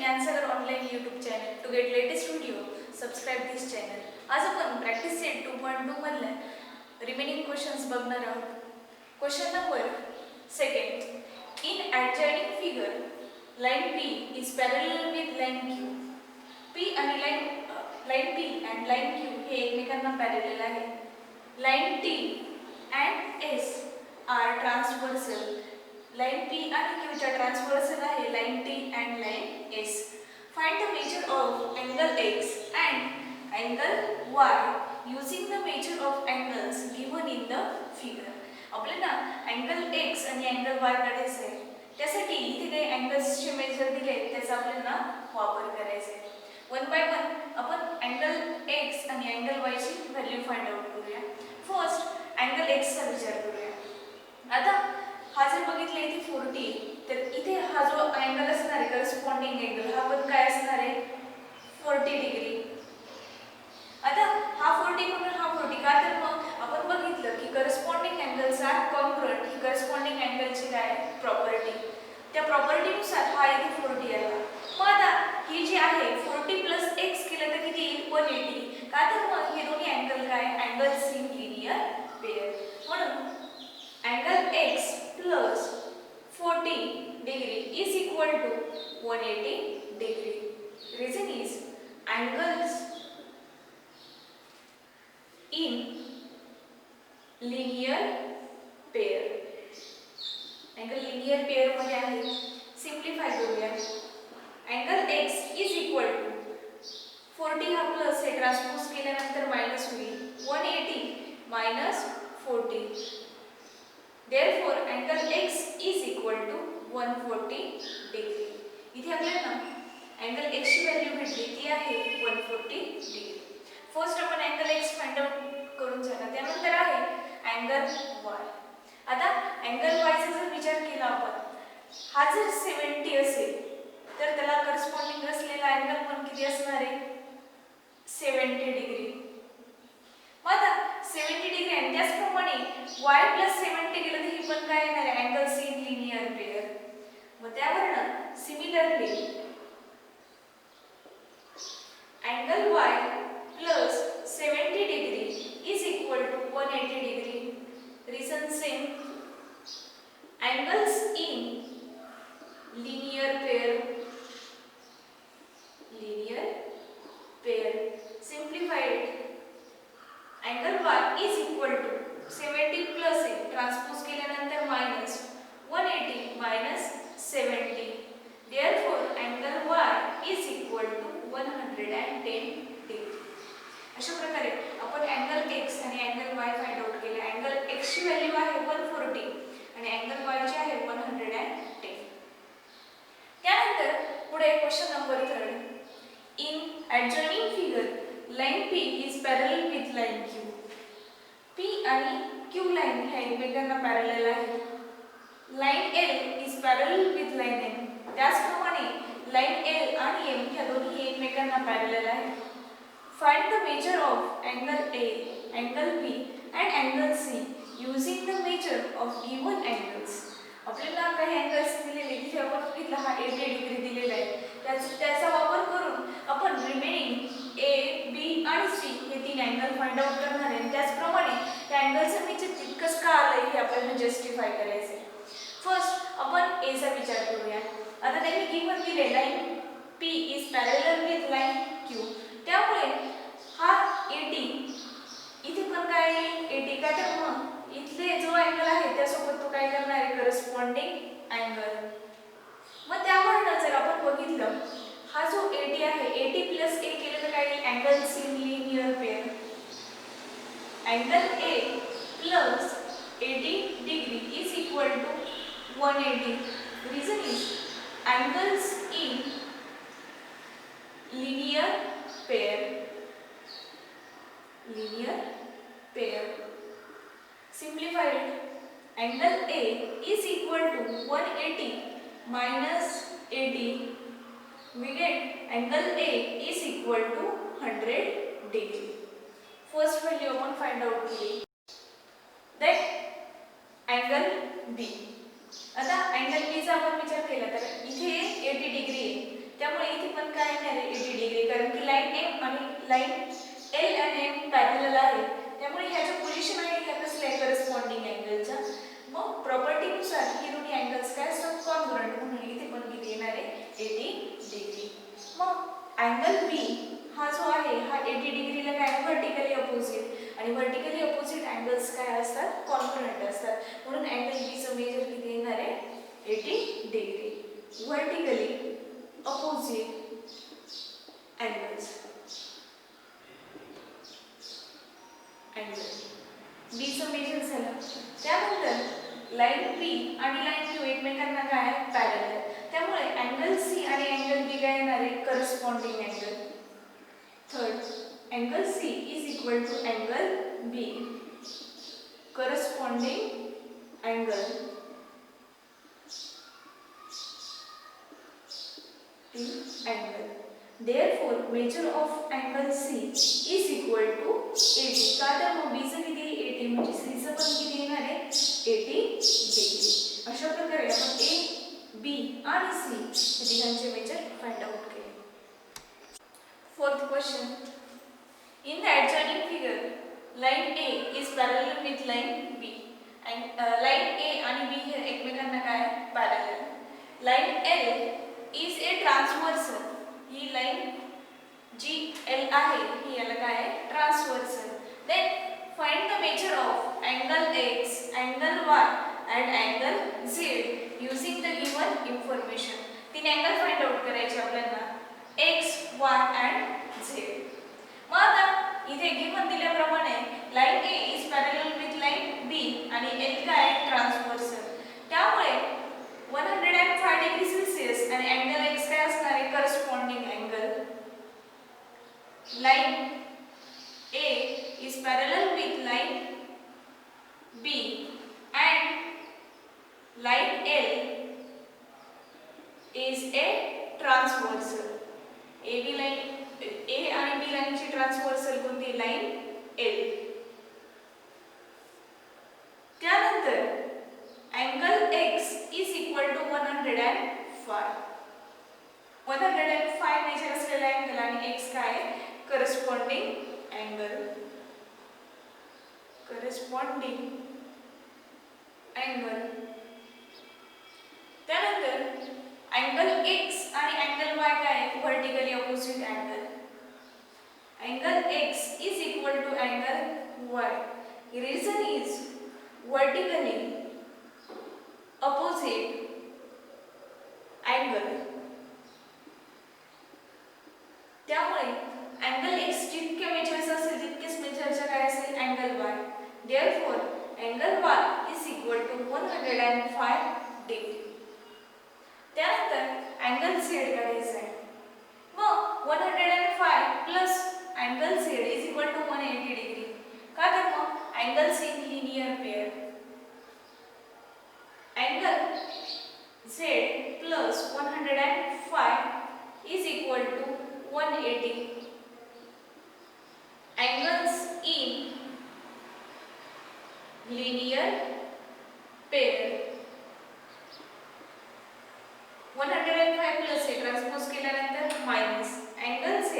in Answer Online YouTube channel. To get latest video, subscribe this channel. आज आपण practice set 2.2 मधल्या remaining questions बघणार आहोत. Question number second. In adjoining figure, line P is parallel with line Q. P आणि line P and line Q हे एकमेकांना parallel आहे. Line T and S are transversal. Line P आणि Q च्या transversal आहे line T and line S. Find the measure of angle X and angle Y using the measure of angles given in the figure. आपल्याला angle X आणि angle Y काढायचा आहे. त्यासाठी इथे काही अँगल्सचे मेजर दिले आहेत त्याचा आपल्याला वापर करायचा आहे. वन बाय वन आपण angle X आणि angle Y ची व्हॅल्यू फाइंड आउट करूया. फर्स्ट angle X चा विचार करूया. आता हा जर बघितले इथे 40 तर इथे हा जो अँगल असणार आहे करस्पॉन्डिंग अँगल हा पण काय असणार आहे 40 डिग्री. आता हा 40 म्हणून हा 40 का तर मग आपण बघितलं की करस्पॉन्डिंग अँगलचा कॉन्ग्रुएंट ही करस्पॉन्डिंग अँगलची काय प्रॉपर्टी त्या प्रॉपर्टी नुसार हा इथे 40 आला. मग आता ही जी आहे 40 + x केलं तर किती येईल 180 का तर मग हे दोन्ही अँगल काय अँगल्स इन लिनियर पेअर. म्हणून angle x plus 40 degree is equal to 180 degree. Reason is angles in linear pair. Angle linear pair मध्ये आहे. सिम्प्लिफाय करूया. angle x is equal to 40 हा प्लस हे ट्रान्सपोज केल्यानंतर मायनस होईल 180 minus 40. Therefore, angle x is equal to 140 degree. इथे आपल्याला angle x ची व्हॅल्यू भेटली ती आहे 140 degree. फर्स्ट आपण angle x फाइंड आउट करून झाला. त्यानंतर आहे angle y. आता angle y चा जर विचार केला आपण हा जर 70 असेल तर त्याला करस्पॉन्डिंग असलेला अँगल पण किती असणार आहे 70 डिग्री. मग आता 70 डिग्री आणि त्याचप्रमाणे y + 70 केलं तर ही पण काय येणार आहे अँगल्स इन लिनियर पेअर. मग त्यावरून similarly angle y + 70 degree is equal to 180 degree. Reason same. Angles in linear pair. Simplify it. Angle y is equal to 70 plus a transpose केल्यानंतर minus 180 minus 70. Therefore, angle y is equal to 110 degree. अशा प्रकारे आपण angle x आणि angle y find out केले. angle x ची value आहे 140 आणि angle y ची आहे 110. त्यानंतर पुढे question number 3. In adjoining figure, line P is parallel with line Q. P आणि Q लाइन हे एकमेकांना पॅरलल आहेत. Line L is parallel with line M. त्याचप्रमाणे लाइन L आणि M ह्या दोन्ही एकमेकांना पॅरलल आहेत. Find the measure of angle A, angle B and angle C using the measure of given angles. आपल्याला काही अँगल्स दिलेले तिथे आपण बघितलं हा 80 डिग्री दिलेला आहे. त्याचा वापर करून आपण रिमेनिंग A, B आणि C हे तीन अँगल फाइंड आउट करणार आहे. त्याचप्रमाणे त्या अँगलचं मेजर तितकंच का आलंय हे आपल्याला जस्टिफाय करायचं आहे. फर्स्ट आपण A चा विचार करूया. आता त्यांनी गिवन दिले line P is parallel with line Q. त्यामुळे हा 80 इथे पण काय 80 का तर मग इथले जो अँगल आहे त्यासोबत तो काय करणार आहे करस्पॉन्डिंग अँगल. मग त्यावरून जर आपण बघितलं हा जो 80 आहे 80 + a केलं तर काय येईल angles in linear pair. angle A + 80 degree is equal to 180. Reason is angles in linear pair. Simplify it. Angle A is equal to 180 minus 80. We get angle A is equal to 100 degree. First value आपण find out केली. Then angle B. आता angle B चा आपण विचार केला तर इथे 80 degree आहे त्यामुळे इथे पण काय येणार आहे 80 डिग्री, कारण की लाईन एम आणि लाईन एल आणि एम पॅरलल आहे. त्यामुळे ह्याच्या पोझिशन आहे ह्या कसल्या करस्पॉन्डिंग अँगलच्या. मग प्रॉपर्टीनुसार ही दोन्ही अँगल्स काय असतात कॉन्ग्रुएंट, म्हणून इथे पण किती येणार आहे 80 डिग्री. मग अँगल बी हा जो आहे हा 80 डिग्रीला काय व्हर्टिकली अपोजिट, आणि व्हर्टिकली अपोजिट अँगल्स काय असतात कॉन्ग्रुएंट असतात. म्हणून अँगल बी चं मेजर किती येणार आहे 80 degree. Vertically opposite angles, angle B चं मेजर झालं. त्यानंतर लाईन बी आणि लाईन क्यू एकमेकांना काय पॅरलल आहे. त्यामुळे अँगल सी आणि अँगल बी काय येणार आहे corresponding angle. Third angle C is equal to angle B corresponding angle angle. Therefore, measure of angle C is equal to 80. का तर मग B चं किती 80 म्हणजे C चं पण किती येणार आहे 80 डिग्री. अशा प्रकारे आपण A, B आणि C या तिघांचे मेजर फाइंड आउट केले. Fourth question. In the adjoining figure, line A is parallel with line B. And line A आणि B हे एकमेकांना काय parallel. Line L is a transversal. ही लाइन जी L आहे ही याला काय आहे transversal. Then find the measure of angle X, angle Y and angle Z using the given information. तीन अँगल फाइंड आउट करायचे आपल्याला X, Y and Z. मग आता इथे गिवन दिल्याप्रमाणे line A is parallel with line B आणि L काय transversal. त्यामुळे 105 डिग्री सेल्सियस आणि अँगल X काय असणार आहे corresponding angle. Line A is parallel with line B and line L is a transversal. AB line A आणि B लाईनची transversal कोणती लाइन L. त्यानंतर angle X is equal to 105. 105 measure असलेला angle आणि X काय करस्पॉन्डिंग अँगल. Corresponding angle. त्यानंतर angle X आणि angle Y काय vertically opposite angle. Angle X is equal to angle Y. Reason is vertically opposite angle. त्यामुळे angle X जितके measures असेल तितकेच मेजरचा काय असेल angle Y. Therefore angle Y is equal to 105 degree. त्यानंतर अँगल Z काढायचा आहे. मग 105 plus angle Z is equal to 180 degree. का तर मग angles in linear pair. Angle Z plus 105 is equal to 180. Angles in linear pair. 105 plus हे transpose केल्यानंतर minus angle Z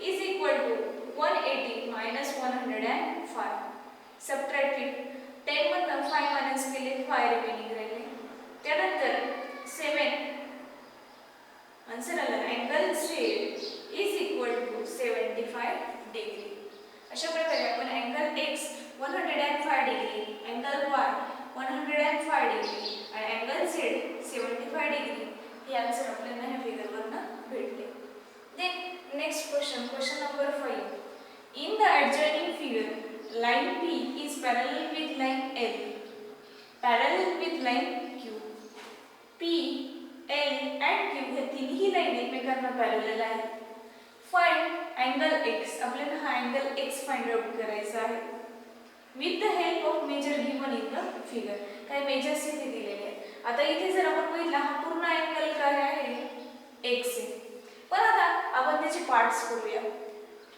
is equal to 180 minus 105. सबट्रॅक्टेड 10 मधून 5 minus केले 5 remaining राहिले. त्यानंतर 7 answer आला angle Z is equal to 75 degree. अशा प्रकारे आपण angle X 105 degree, angle Y 105 degree आणि अँगल Z 75 डिग्री हे आन्सर आपल्याला ह्या फिगरवरून भेटले. Then next question, question number 5. In the adjoining figure, line P is parallel with line L, parallel with line Q. P, L and Q हे तिन्ही line एकमेकांना parallel आहेत. Find angle X. आपल्याला हा अँगल X फाइंड आउट करायचा आहे with the help of measure given in the figure. काही measures इथे दिलेले आहेत. आता इथे जर आपण बघितला हा पूर्ण अँगल काय आहे X आहे. पण आता आपण त्याचे पार्ट्स करूया.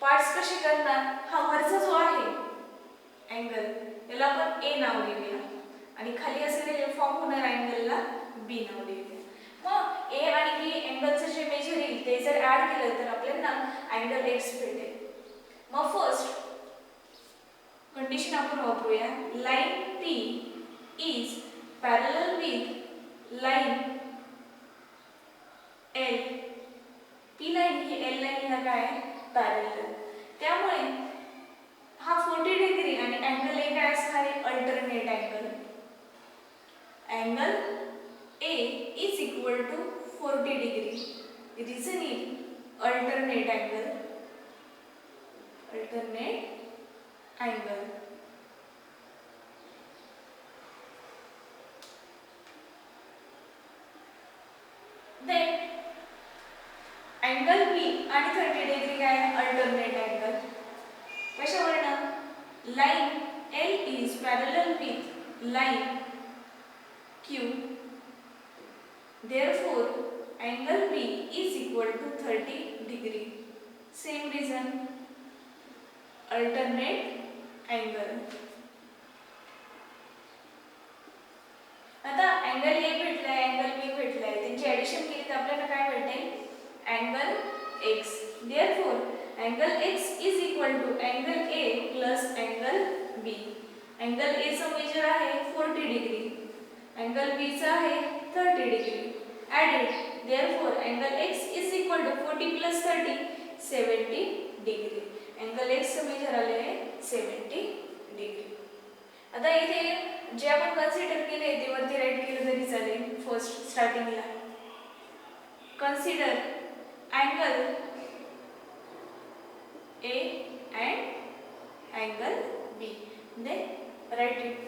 पार्ट्स कसे करणार, हा वरचा जो आहे अँगल याला आपण A नाव देऊया आणि खाली असलेले फॉर्म होणार अँगलला B नाव देऊया. मग ए आणि बी अँगलचं जे मेजर येईल ते जर ऍड केलं तर आपल्याला अँगल एक्स भेटेल. मग फर्स्ट कंडिशन आपण वापरूया. Line P is parallel with line L. P line he L लाईनला काय पॅरलल. त्यामुळे हा 40 डिग्री आणि अँगल ए काय असणार आहे alternate angle. Angle A is equal to 40 degree. Reason is alternate angle. Alternate angle. Then angle B आणि 30 degree काय alternate angle. कशावरनं? Line L is parallel with line Q. Therefore, angle B is equal to 30 degree. Same reason. Alternate angle. आता angle A भेटलाय angle B भेटलाय त्यांची addition केली तर आपल्याला काय भेटेल angle X. Therefore, angle X is equal to angle A plus angle B. Angle A चा major आहे 40 degree. Angle B चा आहे 30 degree. Added. Therefore, angle X is equal to 40 plus 30, 70 degree. Angle X चं major आले आहे 70 degree. आता इथे जे आपण कन्सिडर केले ते वरती राईट केलं तरी चालेल. फर्स्ट स्टार्टिंगला consider angle A and angle B. Then write it.